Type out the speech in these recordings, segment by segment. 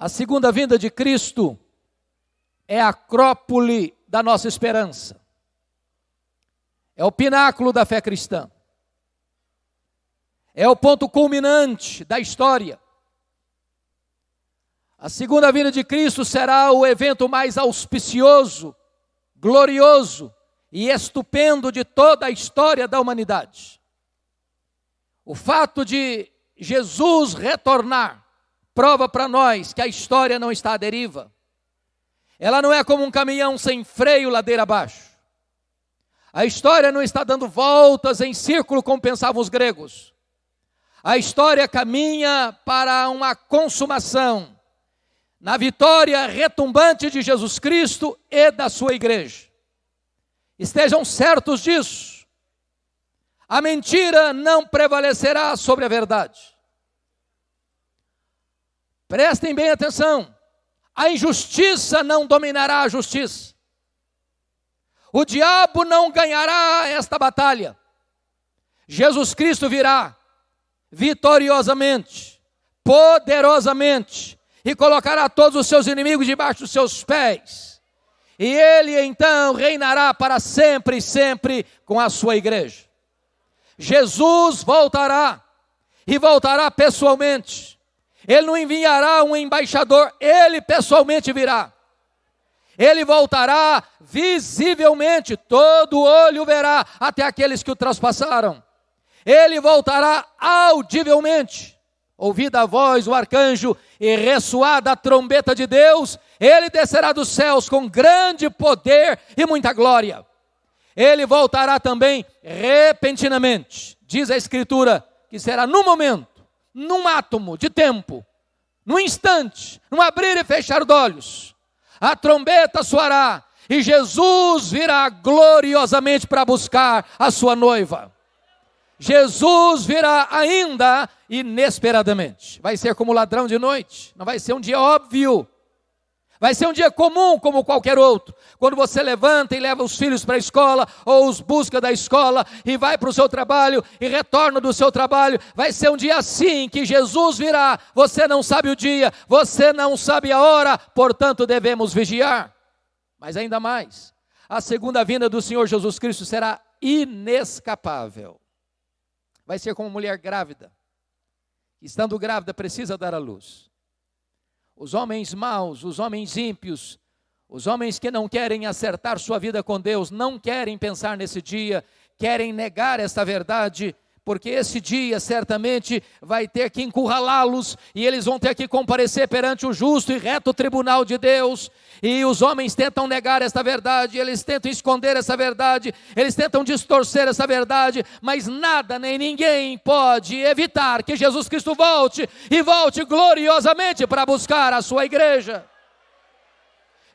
A segunda vinda de Cristo é a acrópole da nossa esperança. É o pináculo da fé cristã. É o ponto culminante da história. A segunda vinda de Cristo será o evento mais auspicioso, glorioso e estupendo de toda a história da humanidade. O fato de Jesus retornar prova para nós que a história não está à deriva. Ela não é como um caminhão sem freio ladeira abaixo. A história não está dando voltas em círculo como pensavam os gregos. A história caminha para uma consumação na vitória retumbante de Jesus Cristo e da sua igreja. Estejam certos disso. A mentira não prevalecerá sobre a verdade. Prestem bem atenção. A injustiça não dominará a justiça. O diabo não ganhará esta batalha. Jesus Cristo virá vitoriosamente, poderosamente, e colocará todos os seus inimigos debaixo dos seus pés. E ele então reinará para sempre e sempre com a sua igreja. Jesus voltará, e voltará pessoalmente. Ele não enviará um embaixador, ele pessoalmente virá. Ele voltará visivelmente, todo olho verá, até aqueles que o traspassaram. Ele voltará audivelmente, ouvida a voz do arcanjo e ressoada a trombeta de Deus, ele descerá dos céus com grande poder e muita glória. Ele voltará também repentinamente, diz a Escritura, que será num momento, num átomo de tempo, num instante, num abrir e fechar de olhos. A trombeta soará e Jesus virá gloriosamente para buscar a sua noiva. Jesus virá ainda inesperadamente. Vai ser como ladrão de noite, não vai ser um dia óbvio. Vai ser um dia comum como qualquer outro. Quando você levanta e leva os filhos para a escola, ou os busca da escola, e vai para o seu trabalho, e retorna do seu trabalho, vai ser um dia assim, que Jesus virá. Você não sabe o dia, você não sabe a hora, portanto devemos vigiar. Mas ainda mais, a segunda vinda do Senhor Jesus Cristo será inescapável. Vai ser como uma mulher grávida. Estando grávida, precisa dar à luz. Os homens maus, os homens ímpios, os homens que não querem acertar sua vida com Deus, não querem pensar nesse dia, querem negar esta verdade, porque esse dia certamente vai ter que encurralá-los, e eles vão ter que comparecer perante o justo e reto tribunal de Deus, e os homens tentam negar esta verdade, eles tentam esconder essa verdade, eles tentam distorcer essa verdade, mas nada nem ninguém pode evitar que Jesus Cristo volte, e volte gloriosamente para buscar a sua igreja.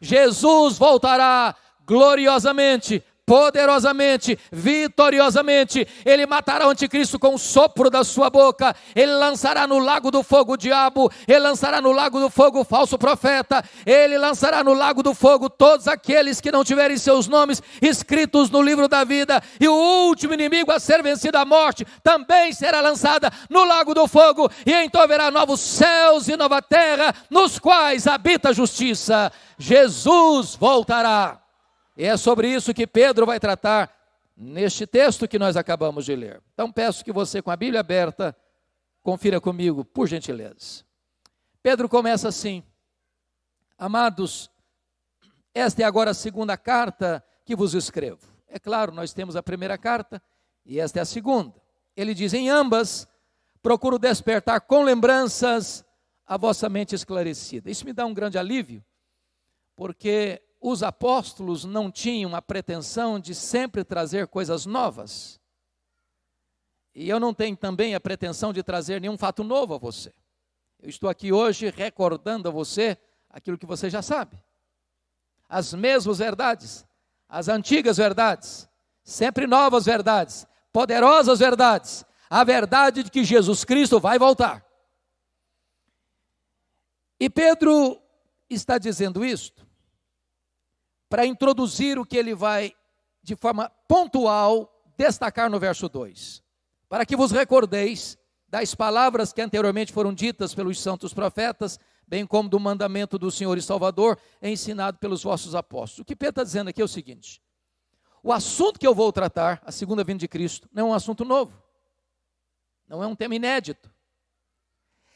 Jesus voltará gloriosamente, poderosamente, vitoriosamente. Ele matará o anticristo com o sopro da sua boca. Ele lançará no lago do fogo o diabo. Ele lançará no lago do fogo o falso profeta. Ele lançará no lago do fogo todos aqueles que não tiverem seus nomes escritos no livro da vida. E o último inimigo a ser vencido, a morte, também será lançada no lago do fogo. E então haverá novos céus e nova terra, nos quais habita a justiça. Jesus voltará. E é sobre isso que Pedro vai tratar neste texto que nós acabamos de ler. Então peço que você, com a Bíblia aberta, confira comigo, por gentileza. Pedro começa assim: amados, esta é agora a segunda carta que vos escrevo. É claro, nós temos a primeira carta e esta é a segunda. Ele diz: em ambas, procuro despertar com lembranças a vossa mente esclarecida. Isso me dá um grande alívio, porque os apóstolos não tinham a pretensão de sempre trazer coisas novas. E eu não tenho também a pretensão de trazer nenhum fato novo a você. Eu estou aqui hoje recordando a você aquilo que você já sabe. As mesmas verdades, as antigas verdades, sempre novas verdades, poderosas verdades. A verdade de que Jesus Cristo vai voltar. E Pedro está dizendo isto para introduzir o que ele vai, de forma pontual, destacar no verso 2. Para que vos recordeis das palavras que anteriormente foram ditas pelos santos profetas, bem como do mandamento do Senhor e Salvador, ensinado pelos vossos apóstolos. O que Pedro está dizendo aqui é o seguinte: o assunto que eu vou tratar, a segunda vinda de Cristo, não é um assunto novo, não é um tema inédito.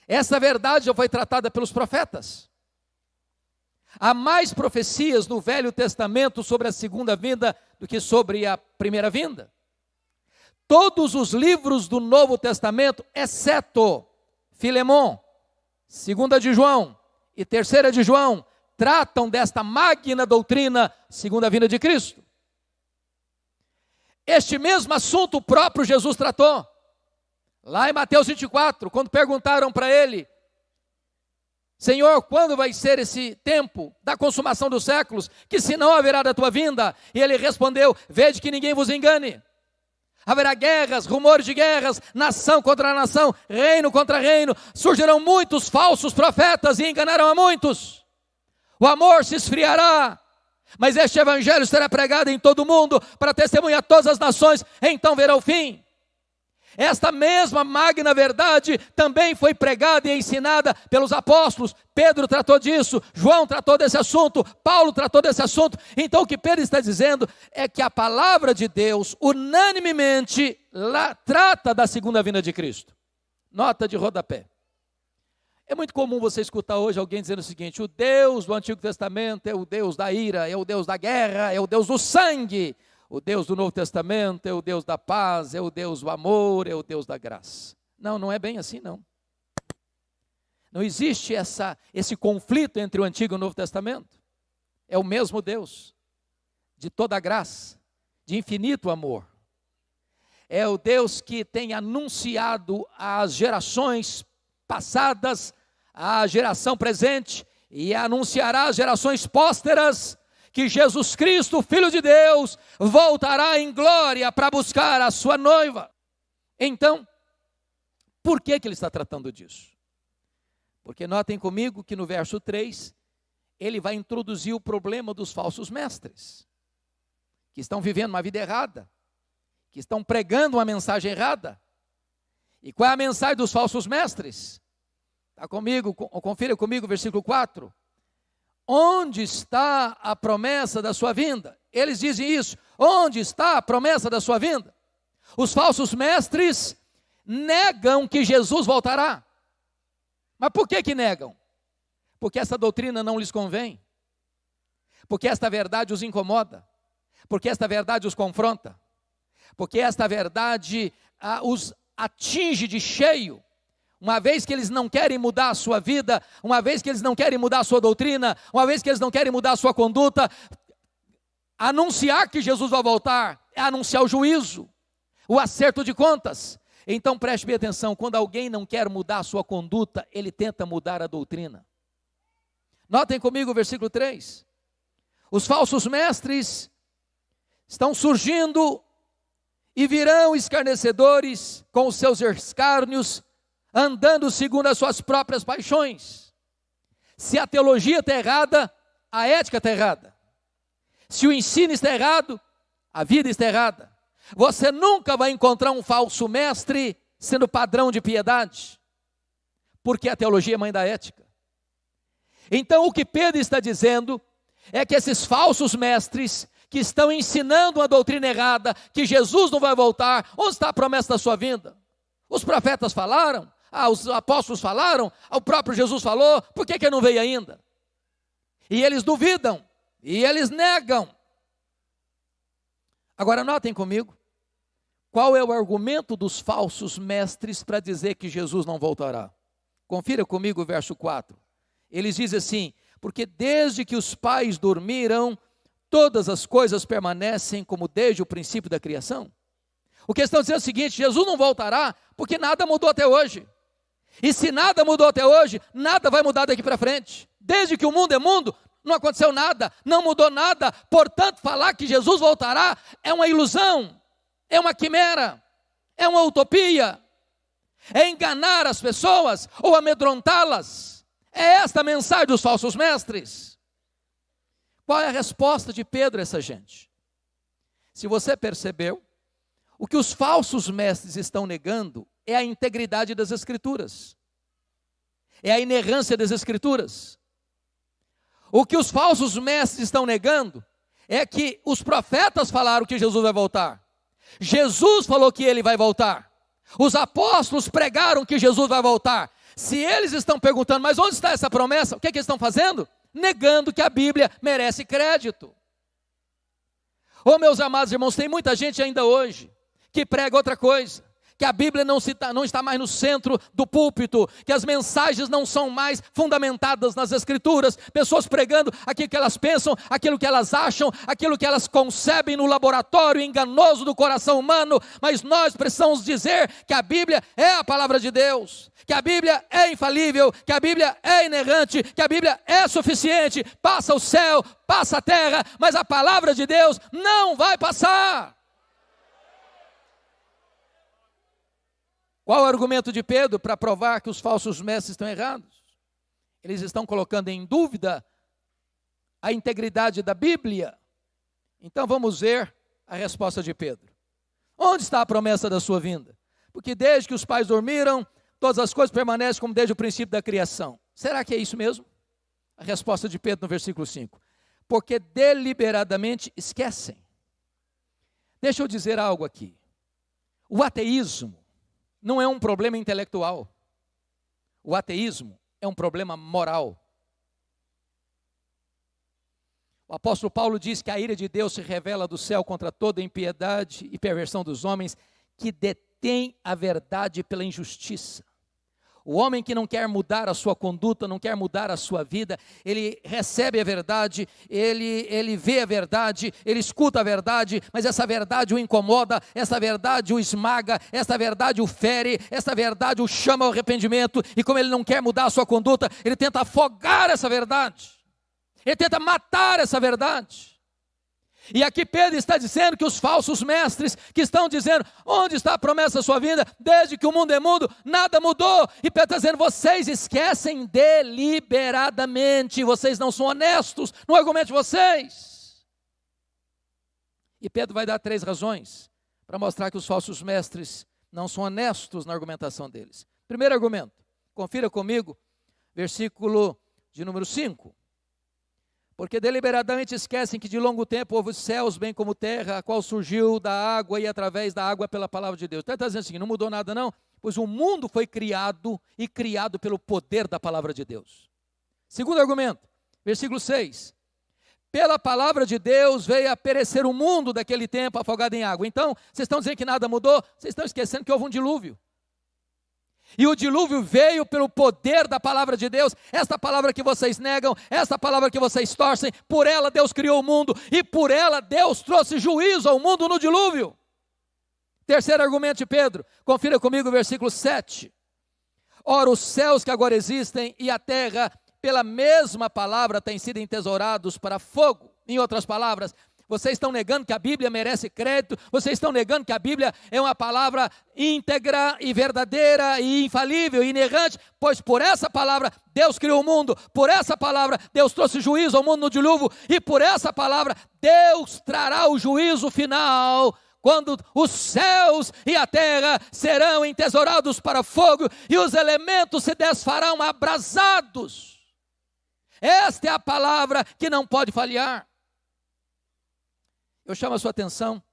Essa verdade já foi tratada pelos profetas. Há mais profecias no Velho Testamento sobre a segunda vinda do que sobre a primeira vinda. Todos os livros do Novo Testamento, exceto Filemon, 2 de João e 3 de João, tratam desta magna doutrina, segunda vinda de Cristo. Este mesmo assunto o próprio Jesus tratou. Lá em Mateus 24, quando perguntaram para ele: Senhor, quando vai ser esse tempo da consumação dos séculos, que sinal haverá da tua vinda? E ele respondeu: vede que ninguém vos engane. Haverá guerras, rumores de guerras, nação contra nação, reino contra reino. Surgirão muitos falsos profetas e enganarão a muitos. O amor se esfriará, mas este evangelho será pregado em todo o mundo para testemunhar a todas as nações, então verá o fim. Esta mesma magna verdade também foi pregada e ensinada pelos apóstolos. Pedro tratou disso, João tratou desse assunto, Paulo tratou desse assunto. Então o que Pedro está dizendo é que a palavra de Deus unanimemente trata da segunda vinda de Cristo. Nota de rodapé. É muito comum você escutar hoje alguém dizendo o seguinte: o Deus do Antigo Testamento é o Deus da ira, é o Deus da guerra, é o Deus do sangue. O Deus do Novo Testamento é o Deus da paz, é o Deus do amor, é o Deus da graça. Não, não é bem assim não. Não existe esse conflito entre o Antigo e o Novo Testamento. É o mesmo Deus, de toda a graça, de infinito amor. É o Deus que tem anunciado às gerações passadas, à geração presente, e anunciará às gerações pósteras que Jesus Cristo, Filho de Deus, voltará em glória para buscar a sua noiva. Então, por que ele está tratando disso? Porque notem comigo que no verso 3, ele vai introduzir o problema dos falsos mestres, que estão vivendo uma vida errada, que estão pregando uma mensagem errada. E qual é a mensagem dos falsos mestres? Está comigo, confira comigo o versículo 4. Onde está a promessa da sua vinda? Eles dizem isso. Onde está a promessa da sua vinda? Os falsos mestres negam que Jesus voltará. Mas por que negam? Porque essa doutrina não lhes convém. Porque esta verdade os incomoda. Porque esta verdade os confronta. Porque esta verdade os atinge de cheio. Uma vez que eles não querem mudar a sua vida, uma vez que eles não querem mudar a sua doutrina, uma vez que eles não querem mudar a sua conduta, anunciar que Jesus vai voltar é anunciar o juízo, o acerto de contas. Então preste bem atenção: quando alguém não quer mudar a sua conduta, ele tenta mudar a doutrina. Notem comigo o versículo 3. Os falsos mestres estão surgindo e virão escarnecedores com os seus escárnios, andando segundo as suas próprias paixões. Se a teologia está errada, a ética está errada. Se o ensino está errado, a vida está errada. Você nunca vai encontrar um falso mestre sendo padrão de piedade, porque a teologia é mãe da ética. Então o que Pedro está dizendo é que esses falsos mestres que estão ensinando uma doutrina errada, que Jesus não vai voltar, onde está a promessa da sua vinda? Os profetas falaram, os apóstolos falaram, o próprio Jesus falou, por que não veio ainda? E eles duvidam, e eles negam. Agora notem comigo, qual é o argumento dos falsos mestres para dizer que Jesus não voltará? Confira comigo o verso 4. Eles dizem assim: porque desde que os pais dormiram, todas as coisas permanecem como desde o princípio da criação. O que estão dizendo é o seguinte: Jesus não voltará porque nada mudou até hoje. E se nada mudou até hoje, nada vai mudar daqui para frente. Desde que o mundo é mundo, não aconteceu nada, não mudou nada. Portanto, falar que Jesus voltará é uma ilusão, é uma quimera, é uma utopia, é enganar as pessoas ou amedrontá-las. É esta a mensagem dos falsos mestres. Qual é a resposta de Pedro a essa gente? Se você percebeu, o que os falsos mestres estão negando é a integridade das Escrituras. é a inerrância das Escrituras. O que os falsos mestres estão negando é que os profetas falaram que Jesus vai voltar. Jesus falou que ele vai voltar. Os apóstolos pregaram que Jesus vai voltar. Se eles estão perguntando, mas onde está essa promessa? O que eles estão fazendo? Negando que a Bíblia merece crédito. Oh, meus amados irmãos, tem muita gente ainda hoje que prega outra coisa, que a Bíblia não está mais no centro do púlpito, que as mensagens não são mais fundamentadas nas Escrituras, pessoas pregando aquilo que elas pensam, aquilo que elas acham, aquilo que elas concebem no laboratório enganoso do coração humano, mas nós precisamos dizer que a Bíblia é a palavra de Deus, que a Bíblia é infalível, que a Bíblia é inerrante, que a Bíblia é suficiente, passa o céu, passa a terra, mas a palavra de Deus não vai passar. Qual é o argumento de Pedro para provar que os falsos mestres estão errados? Eles estão colocando em dúvida a integridade da Bíblia. Então vamos ver a resposta de Pedro. Onde está a promessa da sua vinda? Porque desde que os pais dormiram, todas as coisas permanecem como desde o princípio da criação. Será que é isso mesmo? A resposta de Pedro no versículo 5. Porque deliberadamente esquecem. Deixa eu dizer algo aqui. O ateísmo não é um problema intelectual. O ateísmo é um problema moral. O apóstolo Paulo diz que a ira de Deus se revela do céu contra toda impiedade e perversão dos homens que detêm a verdade pela injustiça. O homem que não quer mudar a sua conduta, não quer mudar a sua vida, ele recebe a verdade, ele vê a verdade, ele escuta a verdade, mas essa verdade o incomoda, essa verdade o esmaga, essa verdade o fere, essa verdade o chama ao arrependimento, e como ele não quer mudar a sua conduta, ele tenta afogar essa verdade, ele tenta matar essa verdade. E aqui Pedro está dizendo que os falsos mestres que estão dizendo, onde está a promessa da sua vinda? Desde que o mundo é mundo, nada mudou. E Pedro está dizendo, vocês esquecem deliberadamente, vocês não são honestos no argumento de vocês. E Pedro vai dar 3 razões para mostrar que os falsos mestres não são honestos na argumentação deles. Primeiro argumento, confira comigo, versículo de número 5. Porque deliberadamente esquecem que de longo tempo houve céus bem como terra, a qual surgiu da água e através da água pela palavra de Deus. Então ele está dizendo assim, não mudou nada não, pois o mundo foi criado e criado pelo poder da palavra de Deus. Segundo argumento, versículo 6. Pela palavra de Deus veio a perecer o mundo daquele tempo afogado em água. Então, vocês estão dizendo que nada mudou? Vocês estão esquecendo que houve um dilúvio. E o dilúvio veio pelo poder da palavra de Deus. Esta palavra que vocês negam, esta palavra que vocês torcem, por ela Deus criou o mundo e por ela Deus trouxe juízo ao mundo no dilúvio. Terceiro argumento de Pedro, confira comigo o versículo 7. Ora, os céus que agora existem e a terra, pela mesma palavra, têm sido entesourados para fogo. Em outras palavras, vocês estão negando que a Bíblia merece crédito, vocês estão negando que a Bíblia é uma palavra íntegra e verdadeira e infalível e inerrante, pois por essa palavra Deus criou o mundo, por essa palavra Deus trouxe juízo ao mundo no dilúvio, e por essa palavra Deus trará o juízo final, quando os céus e a terra serão entesourados para fogo e os elementos se desfarão abrasados. Esta é a palavra que não pode falhar. Eu chamo a sua atenção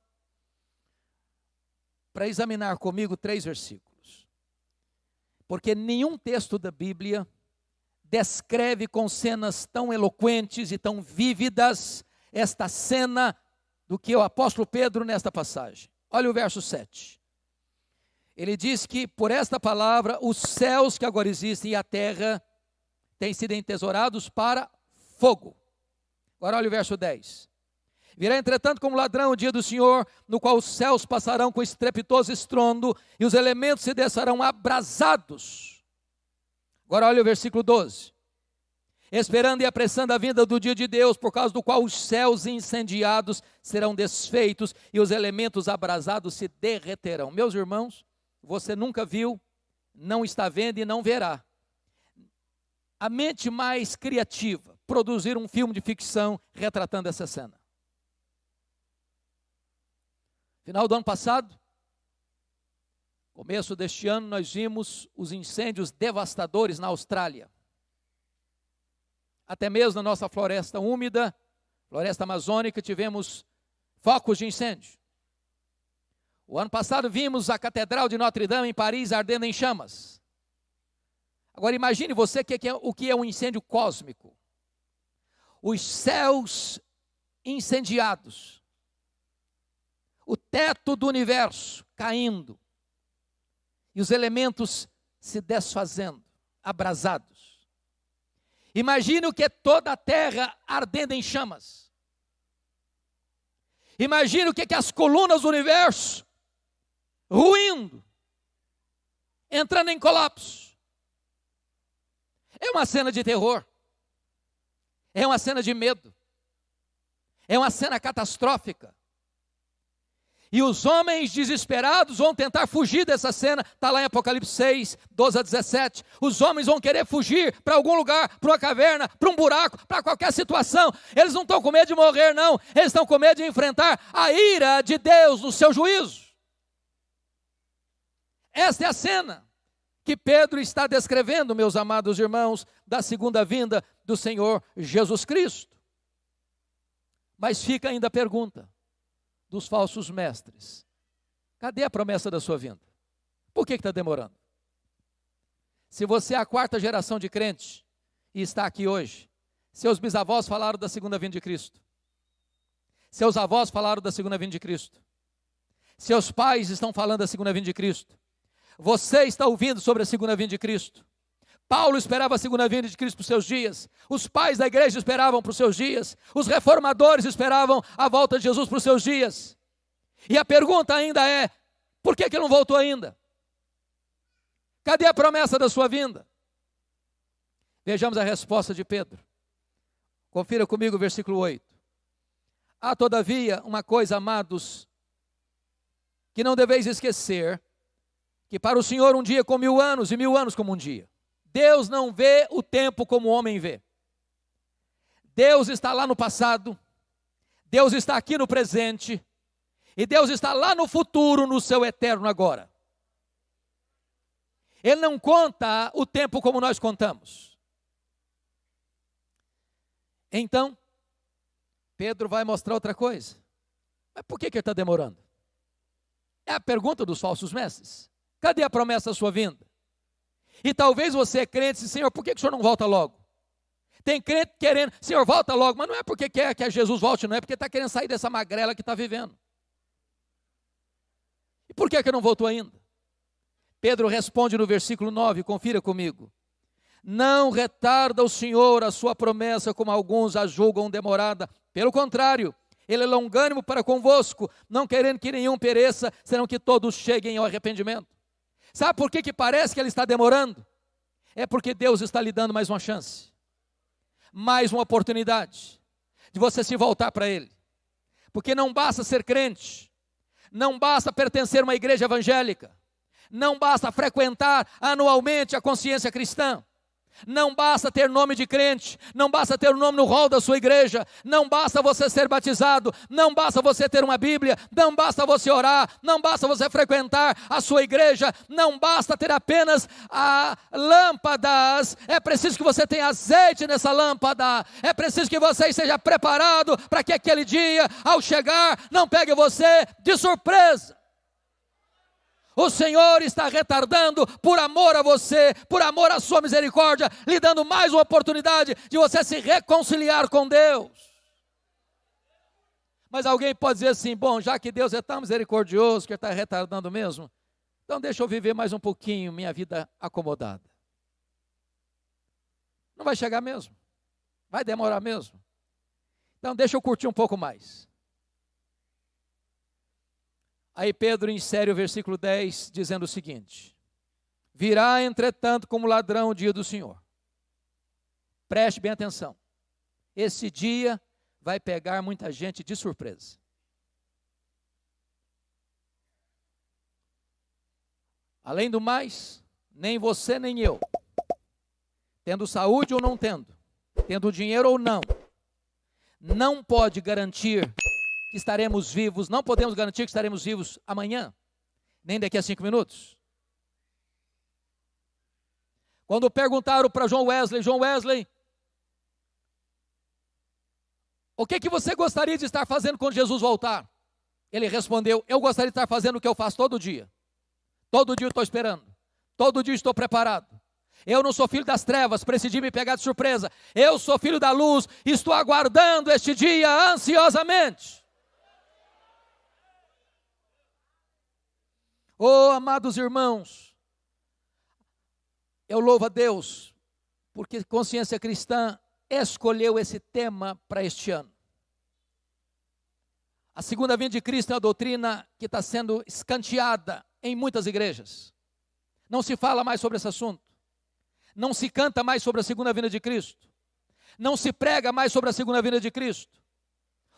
para examinar comigo 3 versículos. Porque nenhum texto da Bíblia descreve com cenas tão eloquentes e tão vívidas esta cena do que o apóstolo Pedro nesta passagem. Olha o verso 7. Ele diz que por esta palavra os céus que agora existem e a terra têm sido entesourados para fogo. Agora olha o verso 10. Virá, entretanto, como ladrão o dia do Senhor, no qual os céus passarão com estrepitoso estrondo, e os elementos se descerão abrasados. Agora olha o versículo 12. Esperando e apressando a vinda do dia de Deus, por causa do qual os céus incendiados serão desfeitos, e os elementos abrasados se derreterão. Meus irmãos, você nunca viu, não está vendo e não verá a mente mais criativa produzir um filme de ficção retratando essa cena. Final do ano passado, Começo deste ano nós vimos os incêndios devastadores na Austrália. Até mesmo na nossa floresta úmida, floresta amazônica, tivemos focos de incêndio. O ano passado vimos a Catedral de Notre-Dame em Paris ardendo em chamas. Agora imagine você o que é um incêndio cósmico. Os céus incendiados. O teto do universo caindo. E os elementos se desfazendo, abrasados. Imagine o que é toda a terra ardendo em chamas. Imagine o que é as colunas do universo ruindo, entrando em colapso. É uma cena de terror. É uma cena de medo. É uma cena catastrófica. E os homens desesperados vão tentar fugir dessa cena. Está lá em Apocalipse 6, 12 a 17. Os homens vão querer fugir para algum lugar, para uma caverna, para um buraco, para qualquer situação. Eles não estão com medo de morrer, não. Eles estão com medo de enfrentar a ira de Deus no seu juízo. Esta é a cena que Pedro está descrevendo, meus amados irmãos, da segunda vinda do Senhor Jesus Cristo. Mas fica ainda a pergunta dos falsos mestres: cadê a promessa da sua vinda? Por que está demorando? Se você é a quarta geração de crentes e está aqui hoje, seus bisavós falaram da segunda vinda de Cristo, seus avós falaram da segunda vinda de Cristo, seus pais estão falando da segunda vinda de Cristo, você está ouvindo sobre a segunda vinda de Cristo. Paulo esperava a segunda vinda de Cristo para os seus dias. Os pais da igreja esperavam para os seus dias. Os reformadores esperavam a volta de Jesus para os seus dias. E a pergunta ainda é: por que ele não voltou ainda? Cadê a promessa da sua vinda? Vejamos a resposta de Pedro. Confira comigo o versículo 8. Há todavia uma coisa, amados, que não deveis esquecer, que para o Senhor um dia como 1000 anos, e 1000 anos como um dia. Deus não vê o tempo como o homem vê. Deus está lá no passado, Deus está aqui no presente, e Deus está lá no futuro, no seu eterno agora. Ele não conta o tempo como nós contamos. Então, Pedro vai mostrar outra coisa. Mas por que ele está demorando? É a pergunta dos falsos mestres. Cadê a promessa da sua vinda? E talvez você é crente e diz: Senhor, por que o Senhor não volta logo? Tem crente querendo: Senhor, volta logo, mas não é porque quer que Jesus volte, não é porque está querendo sair dessa magrela que está vivendo. E por que não voltou ainda? Pedro responde no versículo 9, confira comigo: não retarda o Senhor a sua promessa, como alguns a julgam demorada. Pelo contrário, Ele é longânimo para convosco, não querendo que nenhum pereça, senão que todos cheguem ao arrependimento. Sabe por que parece que Ele está demorando? É porque Deus está lhe dando mais uma chance, mais uma oportunidade de você se voltar para Ele. Porque não basta ser crente, não basta pertencer a uma igreja evangélica, não basta frequentar anualmente a consciência cristã, não basta ter nome de crente, não basta ter o nome no rol da sua igreja, não basta você ser batizado, não basta você ter uma Bíblia, não basta você orar, não basta você frequentar a sua igreja, não basta ter apenas lâmpadas, é preciso que você tenha azeite nessa lâmpada, é preciso que você esteja preparado para que aquele dia, ao chegar, não pegue você de surpresa. O Senhor está retardando por amor a você, por amor à sua misericórdia, lhe dando mais uma oportunidade de você se reconciliar com Deus. Mas alguém pode dizer assim: bom, já que Deus é tão misericordioso, que Ele está retardando mesmo, então deixa eu viver mais um pouquinho minha vida acomodada. Não vai chegar mesmo, vai demorar mesmo. Então deixa eu curtir um pouco mais. Aí Pedro insere o versículo 10, dizendo o seguinte: virá, entretanto, como ladrão o dia do Senhor. Preste bem atenção. Esse dia vai pegar muita gente de surpresa. Além do mais, nem você nem eu, tendo saúde ou não tendo dinheiro ou não pode garantir que estaremos vivos, não podemos garantir que estaremos vivos amanhã, nem daqui a 5 minutos, Quando perguntaram para John Wesley, o que você gostaria de estar fazendo quando Jesus voltar? Ele respondeu, eu gostaria de estar fazendo o que eu faço todo dia. Todo dia eu estou esperando, todo dia estou preparado. Eu não sou filho das trevas para esse dia me pegar de surpresa. Eu sou filho da luz, estou aguardando este dia ansiosamente. Oh, amados irmãos, eu louvo a Deus, porque Consciência Cristã escolheu esse tema para este ano. A segunda vinda de Cristo é uma doutrina que está sendo escanteada em muitas igrejas. Não se fala mais sobre esse assunto. Não se canta mais sobre a segunda vinda de Cristo. Não se prega mais sobre a segunda vinda de Cristo.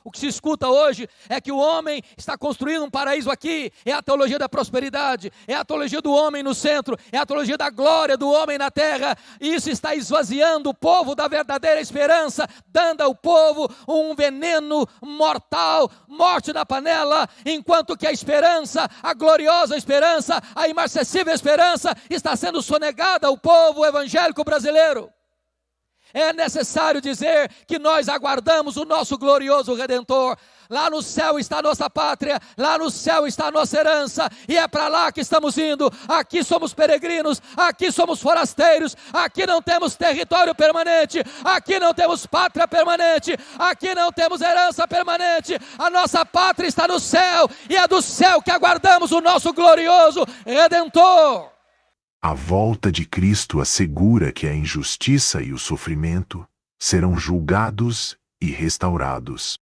O que se escuta hoje é que o homem está construindo um paraíso aqui. É a teologia da prosperidade, é a teologia do homem no centro, é a teologia da glória do homem na terra. E isso está esvaziando o povo da verdadeira esperança, dando ao povo um veneno mortal, morte na panela, enquanto que a esperança, a gloriosa esperança, a imarcessível esperança está sendo sonegada ao povo evangélico brasileiro. É necessário dizer que nós aguardamos o nosso glorioso Redentor. Lá no céu está a nossa pátria, lá no céu está a nossa herança, e é para lá que estamos indo. Aqui somos peregrinos, aqui somos forasteiros, aqui não temos território permanente, aqui não temos pátria permanente, aqui não temos herança permanente. A nossa pátria está no céu, e é do céu que aguardamos o nosso glorioso Redentor. A volta de Cristo assegura que a injustiça e o sofrimento serão julgados e restaurados.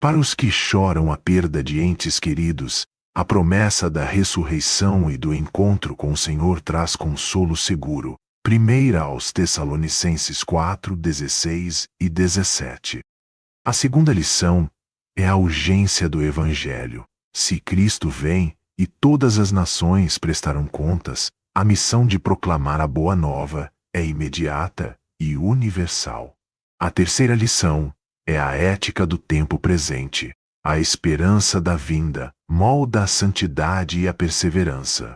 Para os que choram a perda de entes queridos, a promessa da ressurreição e do encontro com o Senhor traz consolo seguro. 1 aos Tessalonicenses 4, 16 e 17. A segunda lição é a urgência do Evangelho. Se Cristo vem e todas as nações prestarão contas, a missão de proclamar a Boa Nova é imediata e universal. A terceira lição é a ética do tempo presente. A esperança da vinda molda a santidade e a perseverança.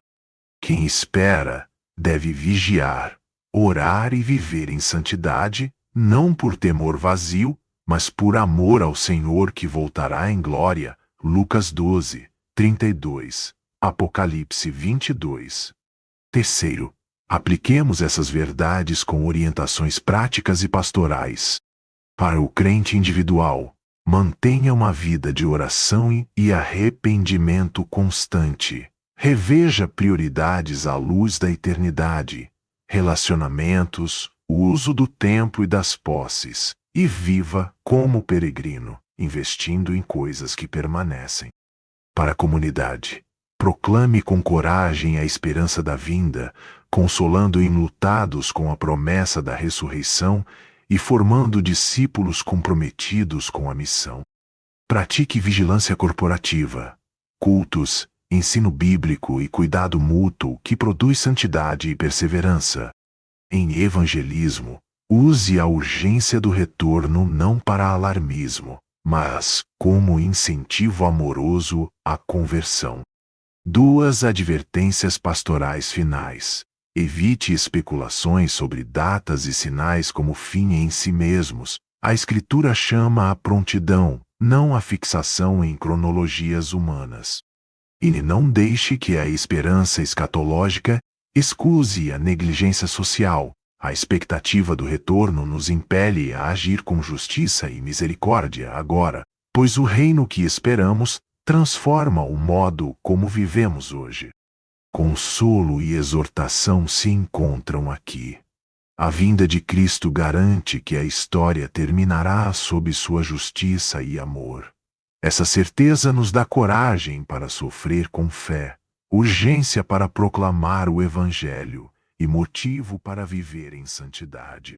Quem espera deve vigiar, orar e viver em santidade, não por temor vazio, mas por amor ao Senhor que voltará em glória. Lucas 12, 32, Apocalipse 22. Terceiro, apliquemos essas verdades com orientações práticas e pastorais. Para o crente individual, mantenha uma vida de oração e arrependimento constante. Reveja prioridades à luz da eternidade, relacionamentos, o uso do tempo e das posses, e viva como peregrino, investindo em coisas que permanecem. Para a comunidade, proclame com coragem a esperança da vinda, consolando enlutados com a promessa da ressurreição e formando discípulos comprometidos com a missão. Pratique vigilância corporativa, cultos, ensino bíblico e cuidado mútuo que produz santidade e perseverança. Em evangelismo, use a urgência do retorno não para alarmismo, mas como incentivo amoroso à conversão. 2 advertências pastorais finais. Evite especulações sobre datas e sinais como fim em si mesmos. A Escritura chama a prontidão, não a fixação em cronologias humanas. E não deixe que a esperança escatológica excuse a negligência social. A expectativa do retorno nos impele a agir com justiça e misericórdia agora, pois o reino que esperamos transforma o modo como vivemos hoje. Consolo e exortação se encontram aqui. A vinda de Cristo garante que a história terminará sob sua justiça e amor. Essa certeza nos dá coragem para sofrer com fé, urgência para proclamar o Evangelho e motivo para viver em santidade.